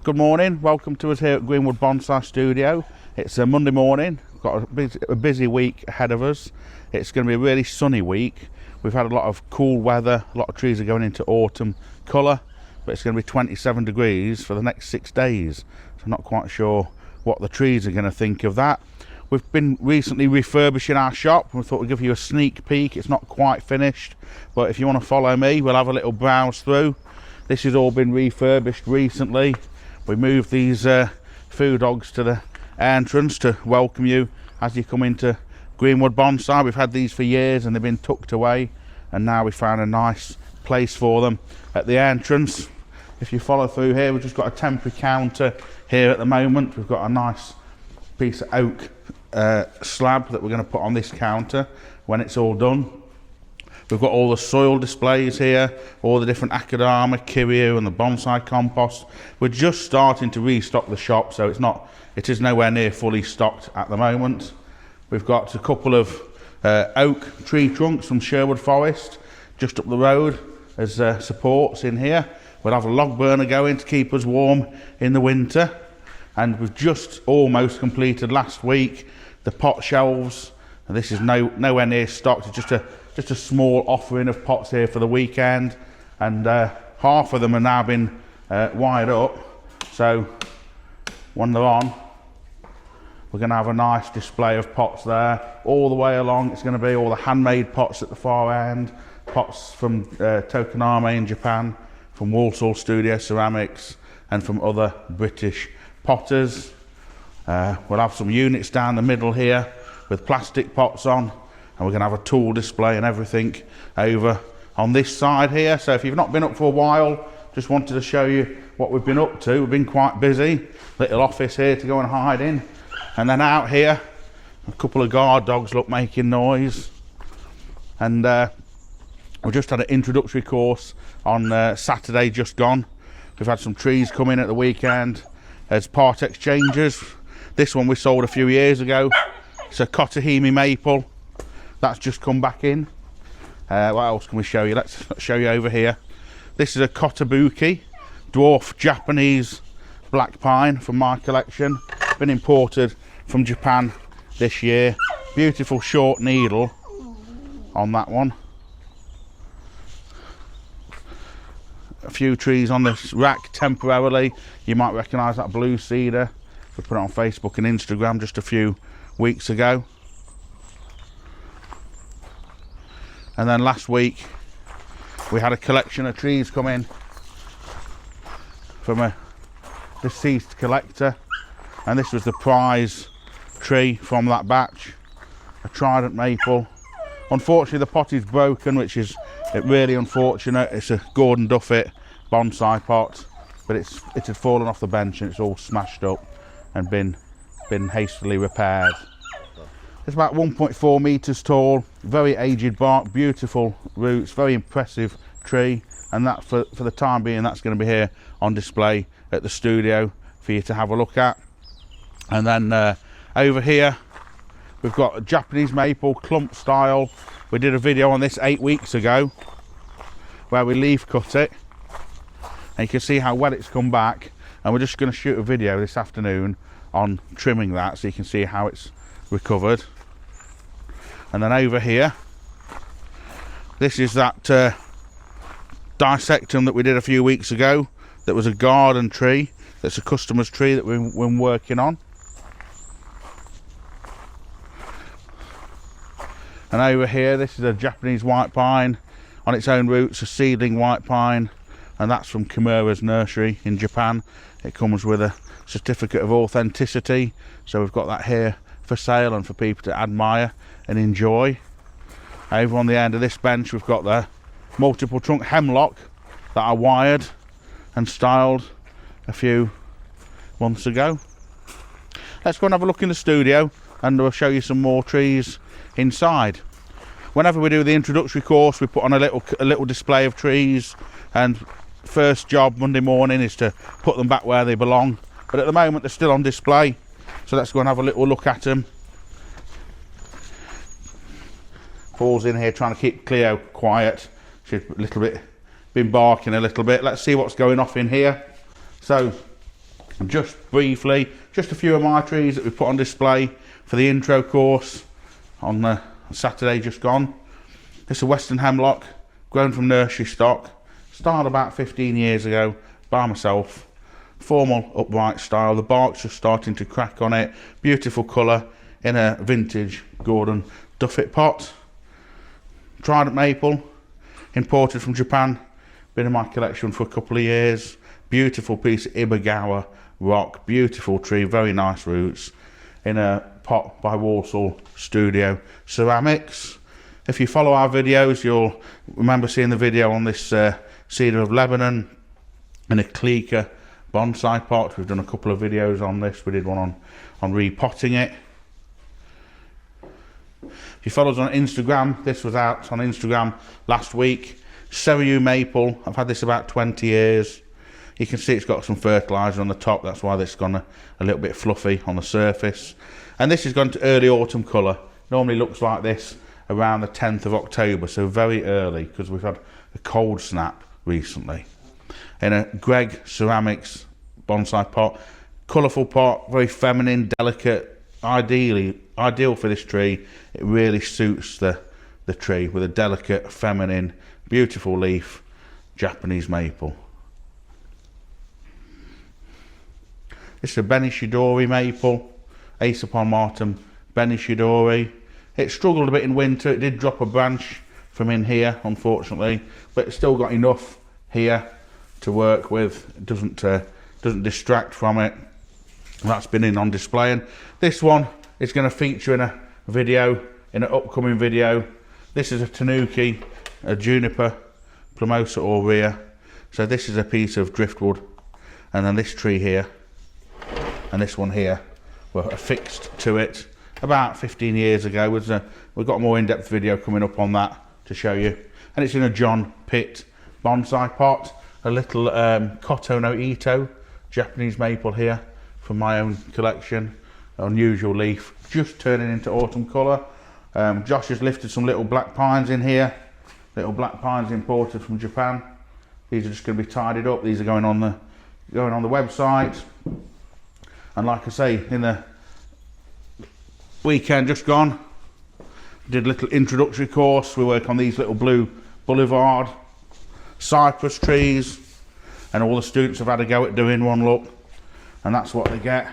Good morning, welcome to us here at Greenwood Bonsai Studio. It's a Monday morning, we've got a busy week ahead of us. It's going to be a really sunny week. We've had a lot of cool weather, a lot of trees are going into autumn colour, but it's going to be 27 degrees for the next 6 days. So I'm not quite sure what the trees are going to think of that. We've been recently refurbishing our shop and we thought we'd give you a sneak peek. It's not quite finished, but if you want to follow me, we'll have a little browse through. This has all been refurbished recently. We moved these food dogs to the entrance to welcome you as you come into Greenwood Bonsai. We've had these for years and they've been tucked away, and now we found a nice place for them at the entrance. If you follow through here, we've just got a temporary counter here at the moment. We've got a nice piece of oak slab that we're going to put on this counter when it's all done. We've got all the soil displays here, all the different Akadama, Kiryu and the bonsai compost. We're just starting to restock the shop, so it is nowhere near fully stocked at the moment. We've got a couple of oak tree trunks from Sherwood Forest just up the road as supports in here. We'll have a log burner going to keep us warm in the winter. And we've just almost completed last week the pot shelves. And this is nowhere near stocked. It's just a small offering of pots here for the weekend, and half of them have now been wired up, so when they're on we're going to have a nice display of pots there all the way along. It's going to be all the handmade pots at the far end, pots from Tokoname in Japan, from Walsall Studio Ceramics and from other British potters. We'll have some units down the middle here with plastic pots on, and we're going to have a tool display and everything over on this side here. So if you've not been up for a while, just wanted to show you what we've been up to. We've been quite busy. Little office here to go and hide in. And then out here, a couple of guard dogs look making noise. And we just had an introductory course on Saturday just gone. We've had some trees come in at the weekend as part exchanges. This one we sold a few years ago. It's a Kotahimi maple. That's just come back in. What else can we show you? Let's show you over here. This is a Kotabuki, dwarf Japanese black pine from my collection. Been imported from Japan this year. Beautiful short needle on that one. A few trees on this rack temporarily. You might recognise that blue cedar. We put it on Facebook and Instagram just a few weeks ago. And then last week we had a collection of trees come in from a deceased collector, and this was the prize tree from that batch, a trident maple. Unfortunately the pot is broken, which is really unfortunate. It's a Gordon Duffet bonsai pot, but it had fallen off the bench and it's all smashed up and been hastily repaired. It's about 1.4 metres tall, very aged bark, beautiful roots, very impressive tree, and that for the time being that's going to be here on display at the studio for you to have a look at. And then over here we've got a Japanese maple clump style. We did a video on this 8 weeks ago where we leaf cut it, and you can see how well it's come back, and we're just going to shoot a video this afternoon on trimming that so you can see how it's recovered. And then over here, this is that dissectum that we did a few weeks ago. That was a garden tree. That's a customer's tree that we've been working on. And over here, this is a Japanese white pine on its own roots, a seedling white pine, and that's from Kimura's nursery in Japan. It comes with a certificate of authenticity, so we've got that here for sale and for people to admire and enjoy. Over on the end of this bench we've got the multiple trunk hemlock that I wired and styled a few months ago. Let's go and have a look in the studio and we'll show you some more trees inside. Whenever we do the introductory course we put on a little display of trees, and first job Monday morning is to put them back where they belong, but at the moment they're still on display. So let's go and have a little look at them. Paul's in here trying to keep Cleo quiet. She's a little bit been barking a little bit. Let's see what's going off in here. So And just briefly, just a few of my trees that we put on display for the intro course on the Saturday just gone. This is a Western hemlock, grown from nursery stock. Started about 15 years ago by myself. Formal upright style. The bark's just starting to crack on it. Beautiful colour in a vintage Gordon Duffet pot. Trident maple, imported from Japan. Been in my collection for a couple of years. Beautiful piece of Ibagawa rock. Beautiful tree, very nice roots. In a pot by Walsall Studio Ceramics. If you follow our videos, you'll remember seeing the video on this Cedar of Lebanon and a Greenwood Bonsai pot. We've done a couple of videos on this. We did one on repotting it. If you follow us on Instagram, this was out on Instagram last week. Cereus maple. I've had this about 20 years. You can see it's got some fertiliser on the top. That's why this has gone a little bit fluffy on the surface. And this has gone to early autumn colour. Normally looks like this around the 10th of October, so very early, because we've had a cold snap recently. In a Greg Ceramics bonsai pot. Colourful pot, very feminine, delicate, ideal for this tree. It really suits the tree with a delicate, feminine, beautiful leaf, Japanese maple. This is a Benishidori maple, Ace upon Martin Benishidori. It struggled a bit in winter. It did drop a branch from in here, unfortunately, but it's still got enough here to work with. It doesn't distract from it. That's been in on display, and this one is going to feature in a video, in an upcoming video. This is a Tanuki, a Juniper Plumosa aurea. So this is a piece of driftwood, and then this tree here and this one here were affixed to it about 15 years ago. We've got a more in-depth video coming up on that to show you. And it's in a John Pitt bonsai pot, a little Koto no Ito Japanese maple here from my own collection. Unusual leaf, just turning into autumn colour. Josh has lifted some little black pines in here, little black pines imported from Japan. These are just going to be tidied up. These are going on the website. And like I say, in the weekend just gone, did a little introductory course. We work on these little blue boulevard cypress trees, and all the students have had a go at doing one look, and that's what they get.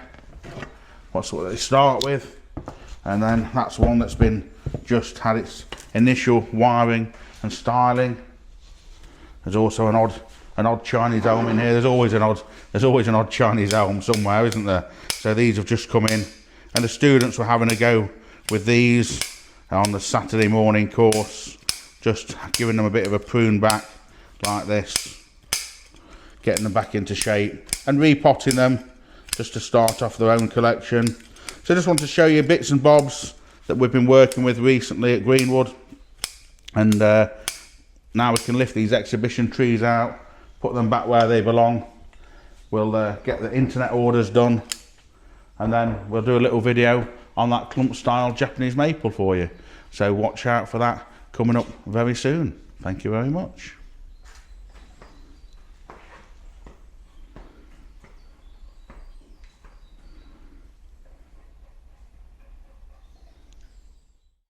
That's what they start with, and then that's one that's been just had its initial wiring and styling. There's also an odd Chinese elm in here. There's always an odd Chinese elm somewhere, isn't there? So these have just come in, and the students were having a go with these on the Saturday morning course, just giving them a bit of a prune back like this, getting them back into shape, and repotting them just to start off their own collection. So I just want to show you bits and bobs that we've been working with recently at Greenwood, and now we can lift these exhibition trees out, put them back where they belong. We'll get the internet orders done, and then we'll do a little video on that clump style Japanese maple for you. So watch out for that coming up very soon. Thank you very much.